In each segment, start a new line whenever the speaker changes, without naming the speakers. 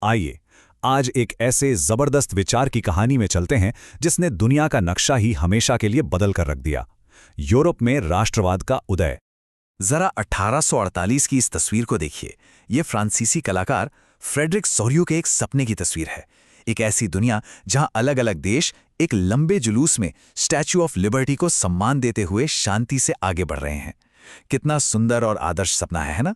आइए आज एक ऐसे जबरदस्त विचार की कहानी में चलते हैं जिसने दुनिया का नक्शा ही हमेशा के लिए बदल कर रख दिया। यूरोप में राष्ट्रवाद का उदय।
जरा 1848 की इस तस्वीर को देखिए। ये फ्रांसीसी कलाकार फ्रेडरिक सोरियो के एक सपने की तस्वीर है। एक ऐसी दुनिया जहां अलग अलग देश एक लंबे जुलूस में स्टैच्यू ऑफ लिबर्टी को सम्मान देते हुए शांति से आगे बढ़ रहे हैं। कितना सुंदर और आदर्श सपना है ना?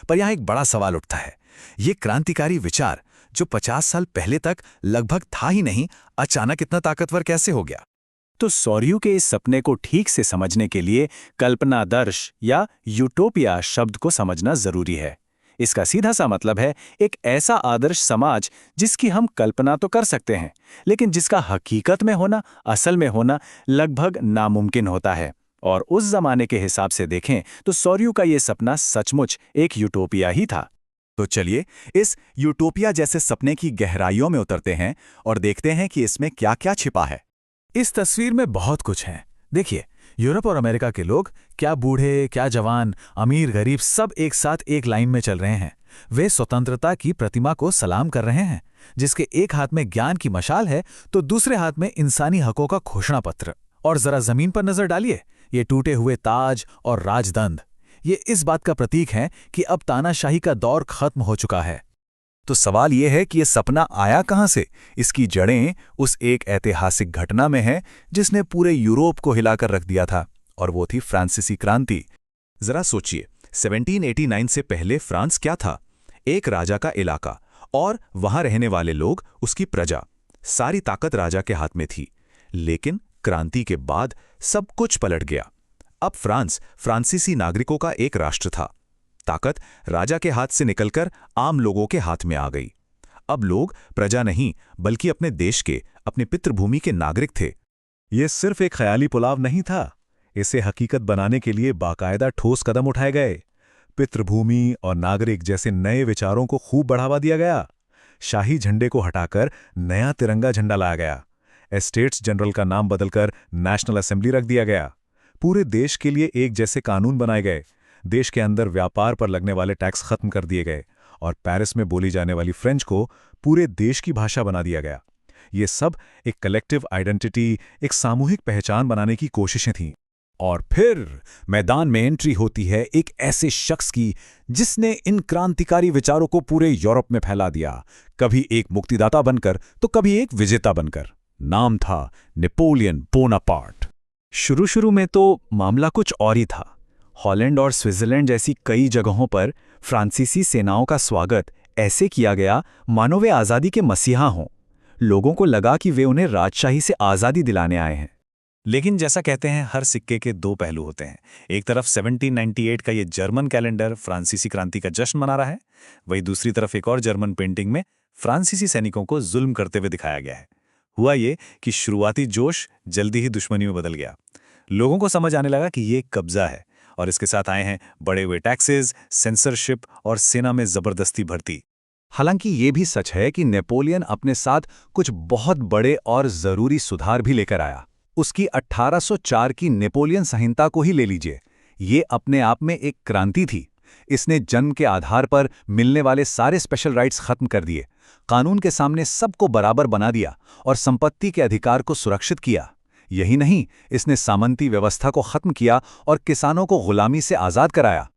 पर यहां एक बड़ा सवाल उठता है। ये क्रांतिकारी विचार जो 50 साल पहले तक लगभग था ही नहीं, अचानक इतना ताकतवर कैसे हो गया?
तो सोरियो के इस सपने को ठीक से समझने के लिए कल्पनादर्श या यूटोपिया शब्द को समझना जरूरी है। इसका सीधा सा मतलब है एक ऐसा आदर्श समाज जिसकी हम कल्पना तो कर सकते हैं, लेकिन जिसका हकीकत में होना, असल में होना लगभग नामुमकिन होता है। और उस जमाने के हिसाब से देखें तो सोरियो का ये सपना सचमुच एक यूटोपिया ही था।
तो चलिए इस यूटोपिया जैसे सपने की गहराइयों में उतरते हैं और देखते हैं कि इसमें क्या क्या छिपा है।
इस तस्वीर में बहुत कुछ है। देखिए, यूरोप और अमेरिका के लोग, क्या बूढ़े क्या जवान, अमीर गरीब, सब एक साथ एक लाइन में चल रहे हैं। वे स्वतंत्रता की प्रतिमा को सलाम कर रहे हैं, जिसके एक हाथ में ज्ञान की मशाल है तो दूसरे हाथ में इंसानी हकों का घोषणा पत्र। और जरा जमीन पर नजर डालिए, ये टूटे हुए ताज और राजदंड, ये इस बात का प्रतीक है कि अब तानाशाही का दौर खत्म हो चुका है।
तो सवाल यह है कि यह सपना आया कहां से? इसकी जड़ें उस एक ऐतिहासिक घटना में हैं जिसने पूरे यूरोप को हिलाकर रख दिया था, और वो थी फ्रांसीसी क्रांति। जरा सोचिए, 1789 से पहले फ्रांस क्या था? एक राजा का इलाका और वहां रहने वाले लोग, उसकी प्रजा। सारी ताकत राजा के हाथ में थी। लेकिन क्रांति के बाद सब कुछ पलट गया। अब फ्रांस फ्रांसीसी नागरिकों का एक राष्ट्र था। ताकत राजा के हाथ से निकलकर आम लोगों के हाथ में आ गई। अब लोग प्रजा नहीं बल्कि अपने देश के, अपने पितृभूमि के नागरिक थे।
यह सिर्फ एक ख्याली पुलाव नहीं था, इसे हकीकत बनाने के लिए बाकायदा ठोस कदम उठाए गए। पितृभूमि और नागरिक जैसे नए विचारों को खूब बढ़ावा दिया गया। शाही झंडे को हटाकर नया तिरंगा झंडा लाया गया। एस्टेट्स जनरल का नाम बदलकर नेशनल असेंबली रख दिया गया। पूरे देश के लिए एक जैसे कानून बनाए गए। देश के अंदर व्यापार पर लगने वाले टैक्स खत्म कर दिए गए और पेरिस में बोली जाने वाली फ्रेंच को पूरे देश की भाषा बना दिया गया। ये सब एक कलेक्टिव आइडेंटिटी, एक सामूहिक पहचान बनाने की कोशिशें थीं।
और फिर मैदान में एंट्री होती है एक ऐसे शख्स की जिसने इन क्रांतिकारी विचारों को पूरे यूरोप में फैला दिया, कभी एक मुक्तिदाता बनकर तो कभी एक विजेता बनकर। नाम था नेपोलियन बोनापार्ट।
शुरू में तो मामला कुछ और ही था। हॉलैंड और स्विट्जरलैंड जैसी कई जगहों पर फ्रांसीसी सेनाओं का स्वागत ऐसे किया गया मानो वे आज़ादी के मसीहा हों। लोगों को लगा कि वे उन्हें राजशाही से आज़ादी दिलाने आए हैं।
लेकिन जैसा कहते हैं, हर सिक्के के दो पहलू होते हैं। एक तरफ 1798 का ये जर्मन कैलेंडर फ्रांसीसी क्रांति का जश्न मना रहा है, वहीं दूसरी तरफ एक और जर्मन पेंटिंग में फ्रांसीसी सैनिकों को जुल्म करते हुए दिखाया गया है। हुआ ये कि शुरुआती जोश जल्दी ही दुश्मनी में बदल गया। लोगों को समझ आने लगा कि ये कब्जा है, और इसके साथ आए हैं बढ़े हुए टैक्सेस, सेंसरशिप और सेना में जबरदस्ती भर्ती।
हालांकि ये भी सच है कि नेपोलियन अपने साथ कुछ बहुत बड़े और जरूरी सुधार भी लेकर आया। उसकी 1804 की नेपोलियन संहिता को ही ले लीजिए। ये अपने आप में एक क्रांति थी। इसने जन्म के आधार पर मिलने वाले सारे स्पेशल राइट्स खत्म कर दिए, कानून के सामने सबको बराबर बना दिया और संपत्ति के अधिकार को सुरक्षित किया। यही नहीं, इसने सामंती व्यवस्था को खत्म किया और किसानों को गुलामी से आज़ाद कराया।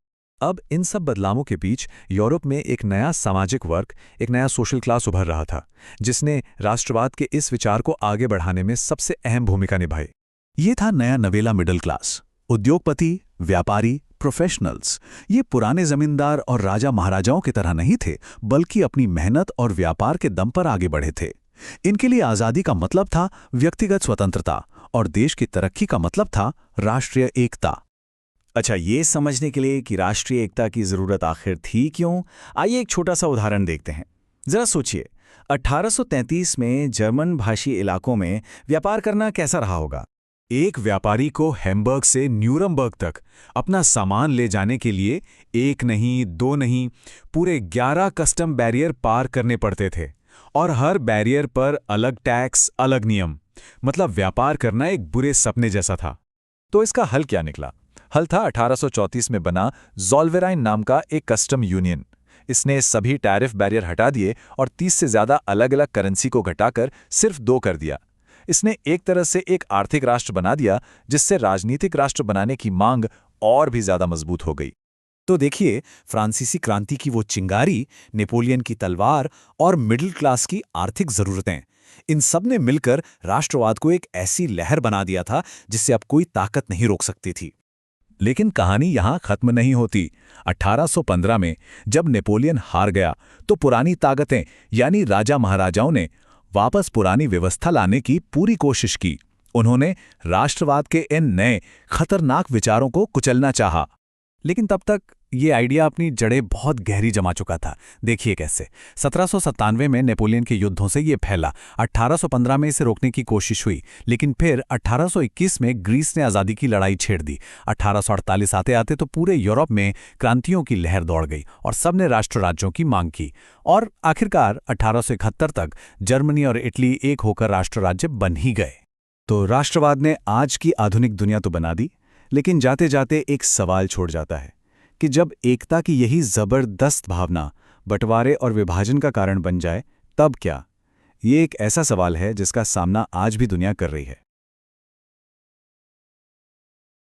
अब इन सब बदलावों के बीच यूरोप में एक नया सामाजिक वर्ग, एक नया सोशल क्लास उभर रहा था, जिसने राष्ट्रवाद के इस विचार को आगे बढ़ाने में सबसे अहम भूमिका निभाई।
ये था नया नवेला मिडिल क्लास। उद्योगपति, व्यापारी, प्रोफेशनल्स। ये पुराने जमींदार और राजा महाराजाओं की तरह नहीं थे, बल्कि अपनी मेहनत और व्यापार के दम पर आगे बढ़े थे। इनके लिए आज़ादी का मतलब था व्यक्तिगत स्वतंत्रता, और देश की तरक्की का मतलब था राष्ट्रीय एकता।
अच्छा, ये समझने के लिए कि राष्ट्रीय एकता की जरूरत आखिर थी क्यों, आइए एक छोटा सा उदाहरण देखते हैं। जरा सोचिए, 1833 में जर्मन भाषी इलाकों में व्यापार करना कैसा रहा होगा?
एक व्यापारी को हैम्बर्ग से न्यूरमबर्ग तक अपना सामान ले जाने के लिए एक नहीं, दो नहीं, पूरे 11 कस्टम बैरियर पार करने पड़ते थे, और हर बैरियर पर अलग टैक्स, अलग नियम। मतलब व्यापार करना एक बुरे सपने जैसा था। तो इसका हल क्या निकला? हल था 1834 में बना ज़ोलवेराइन नाम का एक कस्टम यूनियन।
इसने सभी टैरिफ बैरियर हटा दिए और 30 से ज़्यादा अलग अलग करेंसी को घटाकर सिर्फ 2 कर दिया। इसने एक तरह से एक आर्थिक राष्ट्र बना दिया, जिससे राजनीतिक राष्ट्र बनाने की मांग और भी ज़्यादा मजबूत हो गई।
तो देखिए, फ्रांसीसी क्रांति की वो चिंगारी, नेपोलियन की तलवार और मिडिल क्लास की आर्थिक जरूरतें, इन सब ने मिलकर राष्ट्रवाद को एक ऐसी लहर बना दिया था जिससे अब कोई ताकत नहीं रोक सकती थी।
लेकिन कहानी यहां खत्म नहीं होती। 1815 में जब नेपोलियन हार गया तो पुरानी ताकतें यानी राजा महाराजाओं ने वापस पुरानी व्यवस्था लाने की पूरी कोशिश की। उन्होंने राष्ट्रवाद के इन नए खतरनाक विचारों को कुचलना चाहा।
लेकिन तब तक ये आइडिया अपनी जड़ें बहुत गहरी जमा चुका था। देखिए कैसे 1797 में नेपोलियन के युद्धों से ये फैला, 1815 में इसे रोकने की कोशिश हुई, लेकिन फिर 1821 में ग्रीस ने आज़ादी की लड़ाई छेड़ दी। 1848 आते आते तो पूरे यूरोप में क्रांतियों की लहर दौड़ गई और सबने राष्ट्र राज्यों की मांग की, और आखिरकार 1871 तक जर्मनी और इटली एक होकर राष्ट्र राज्य बन ही गए।
तो राष्ट्रवाद ने आज की आधुनिक दुनिया तो बना दी, लेकिन जाते जाते एक सवाल छोड़ जाता है कि जब एकता की यही जबरदस्त भावना बंटवारे और विभाजन का कारण बन जाए तब क्या? ये एक ऐसा सवाल है जिसका सामना आज भी दुनिया कर रही है।